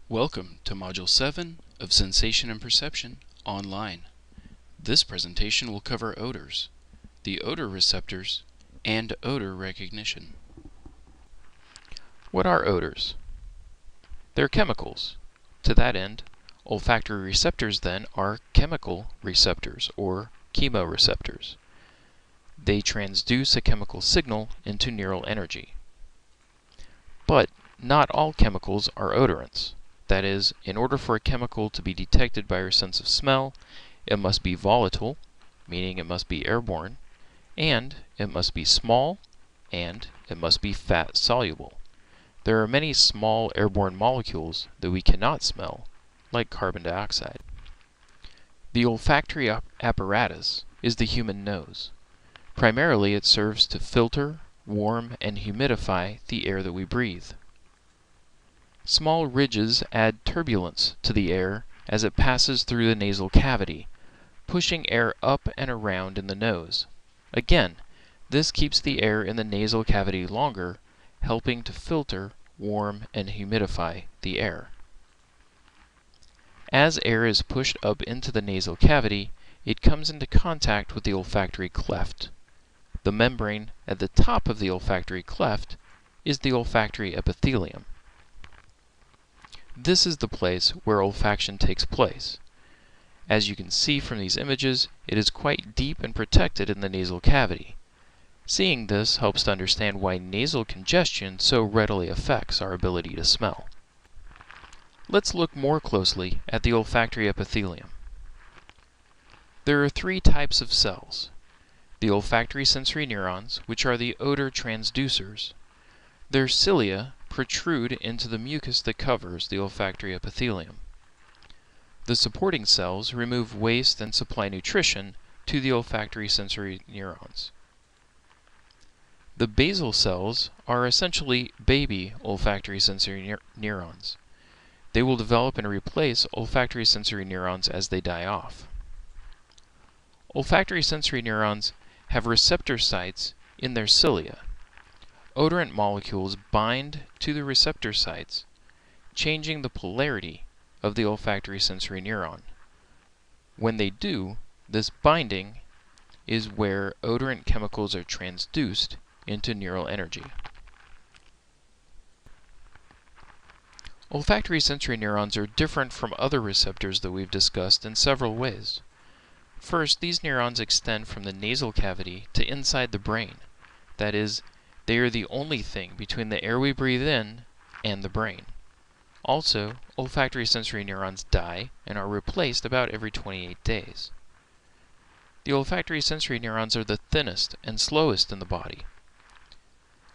Welcome to Module 7 of Sensation and Perception online. This presentation will cover odors, the odor receptors, and odor recognition. What are odors? They're chemicals. To that end, olfactory receptors then are chemical receptors or chemoreceptors. They transduce a chemical signal into neural energy. But not all chemicals are odorants. That is, in order for a chemical to be detected by our sense of smell, it must be volatile, meaning it must be airborne, and it must be small, and it must be fat soluble. There are many small airborne molecules that we cannot smell, like carbon dioxide. The olfactory apparatus is the human nose. Primarily, it serves to filter, warm, and humidify the air that we breathe. Small ridges add turbulence to the air as it passes through the nasal cavity, pushing air up and around in the nose. Again, this keeps the air in the nasal cavity longer, helping to filter, warm, and humidify the air. As air is pushed up into the nasal cavity, it comes into contact with the olfactory cleft. The membrane at the top of the olfactory cleft is the olfactory epithelium. This is the place where olfaction takes place. As you can see from these images, it is quite deep and protected in the nasal cavity. Seeing this helps to understand why nasal congestion so readily affects our ability to smell. Let's look more closely at the olfactory epithelium. There are three types of cells. The olfactory sensory neurons, which are the odor transducers. Their cilia protrude into the mucus that covers the olfactory epithelium. The supporting cells remove waste and supply nutrition to the olfactory sensory neurons. The basal cells are essentially baby olfactory sensory neurons. They will develop and replace olfactory sensory neurons as they die off. Olfactory sensory neurons have receptor sites in their cilia. Odorant molecules bind to the receptor sites, changing the polarity of the olfactory sensory neuron. When they do, this binding is where odorant chemicals are transduced into neural energy. Olfactory sensory neurons are different from other receptors that we've discussed in several ways. First, these neurons extend from the nasal cavity to inside the brain. That is, they are the only thing between the air we breathe in and the brain. Also, olfactory sensory neurons die and are replaced about every 28 days. The olfactory sensory neurons are the thinnest and slowest in the body.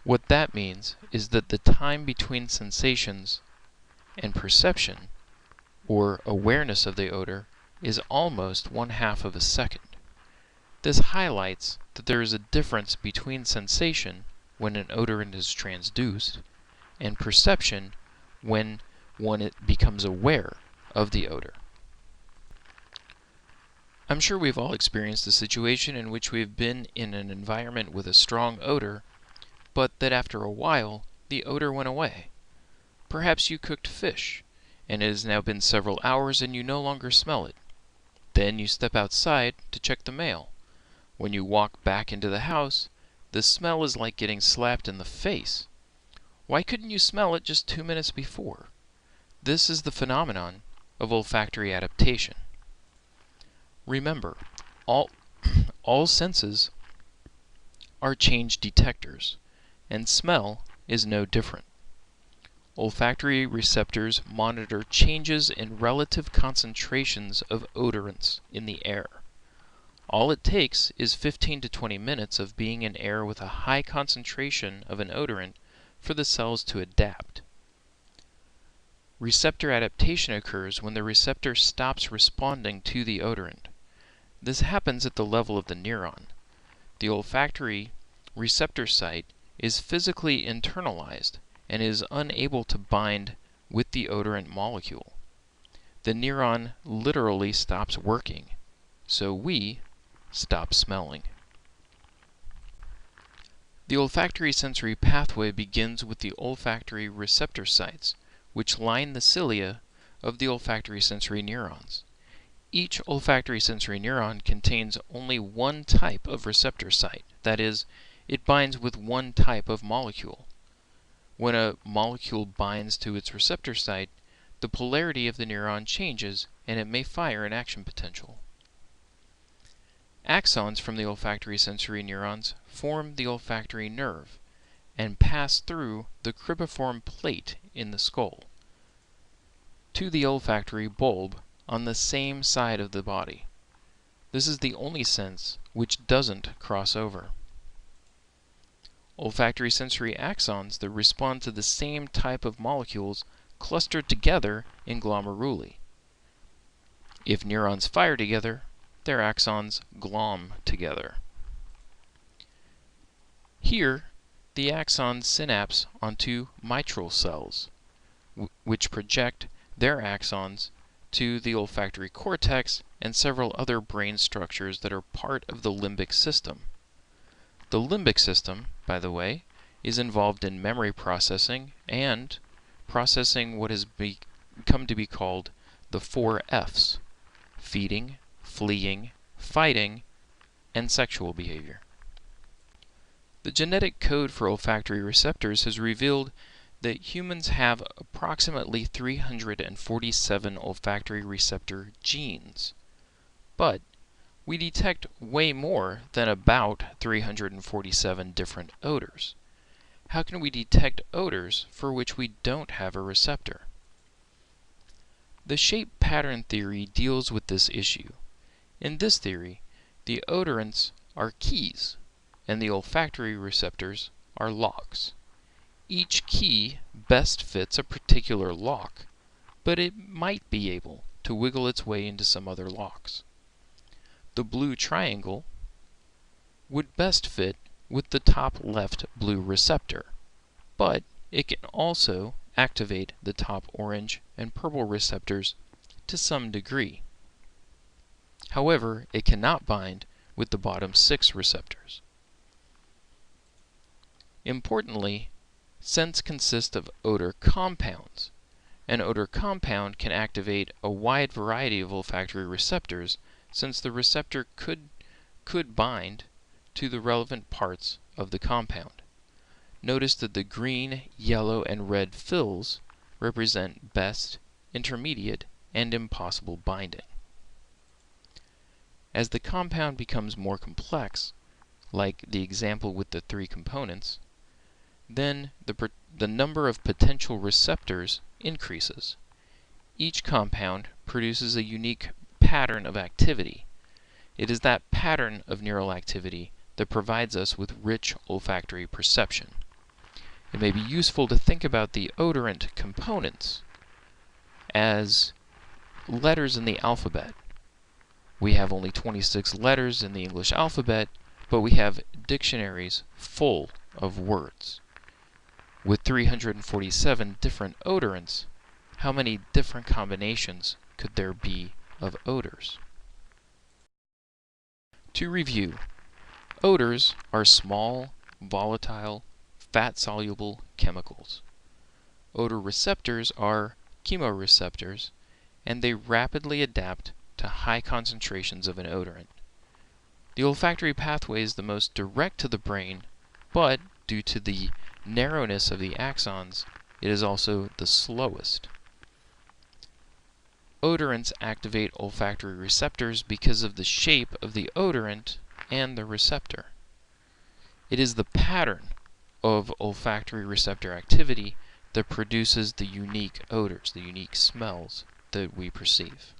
What that means is that the time between sensations and perception, or awareness of the odor, is almost 1/2 of a second. This highlights that there is a difference between sensation when an odorant is transduced, and perception when one becomes aware of the odor. I'm sure we've all experienced a situation in which we've been in an environment with a strong odor, but that after a while, the odor went away. Perhaps you cooked fish, and it has now been several hours and you no longer smell it. Then you step outside to check the mail. When you walk back into the house, the smell is like getting slapped in the face. Why couldn't you smell it just 2 minutes before? This is the phenomenon of olfactory adaptation. Remember, all senses are change detectors, and smell is no different. Olfactory receptors monitor changes in relative concentrations of odorants in the air. All it takes is 15 to 20 minutes of being in air with a high concentration of an odorant for the cells to adapt. Receptor adaptation occurs when the receptor stops responding to the odorant. This happens at the level of the neuron. The olfactory receptor site is physically internalized and is unable to bind with the odorant molecule. The neuron literally stops working, so we stop smelling. The olfactory sensory pathway begins with the olfactory receptor sites, which line the cilia of the olfactory sensory neurons. Each olfactory sensory neuron contains only one type of receptor site, that is, it binds with one type of molecule. When a molecule binds to its receptor site, the polarity of the neuron changes and it may fire an action potential. Axons from the olfactory sensory neurons form the olfactory nerve and pass through the cribriform plate in the skull to the olfactory bulb on the same side of the body. This is the only sense which doesn't cross over. Olfactory sensory axons that respond to the same type of molecules cluster together in glomeruli. If neurons fire together, their axons glom together. Here, the axons synapse onto mitral cells, which project their axons to the olfactory cortex and several other brain structures that are part of the limbic system. The limbic system, by the way, is involved in memory processing and processing what has come to be called the 4 F's: feeding, fleeing, fighting, and sexual behavior. The genetic code for olfactory receptors has revealed that humans have approximately 347 olfactory receptor genes, but we detect way more than about 347 different odors. How can we detect odors for which we don't have a receptor? The shape pattern theory deals with this issue. In this theory, the odorants are keys and the olfactory receptors are locks. Each key best fits a particular lock, but it might be able to wiggle its way into some other locks. The blue triangle would best fit with the top left blue receptor, but it can also activate the top orange and purple receptors to some degree. However, it cannot bind with the bottom 6 receptors. Importantly, scents consist of odor compounds. An odor compound can activate a wide variety of olfactory receptors, since the receptor could bind to the relevant parts of the compound. Notice that the green, yellow, and red fills represent best, intermediate, and impossible binding. As the compound becomes more complex, like the example with the 3 components, then the number of potential receptors increases. Each compound produces a unique pattern of activity. It is that pattern of neural activity that provides us with rich olfactory perception. It may be useful to think about the odorant components as letters in the alphabet. We have only 26 letters in the English alphabet, but we have dictionaries full of words. With 347 different odorants, how many different combinations could there be of odors? To review, odors are small, volatile, fat-soluble chemicals. Odor receptors are chemoreceptors, and they rapidly adapt to high concentrations of an odorant. The olfactory pathway is the most direct to the brain, but due to the narrowness of the axons, it is also the slowest. Odorants activate olfactory receptors because of the shape of the odorant and the receptor. It is the pattern of olfactory receptor activity that produces the unique odors, the unique smells that we perceive.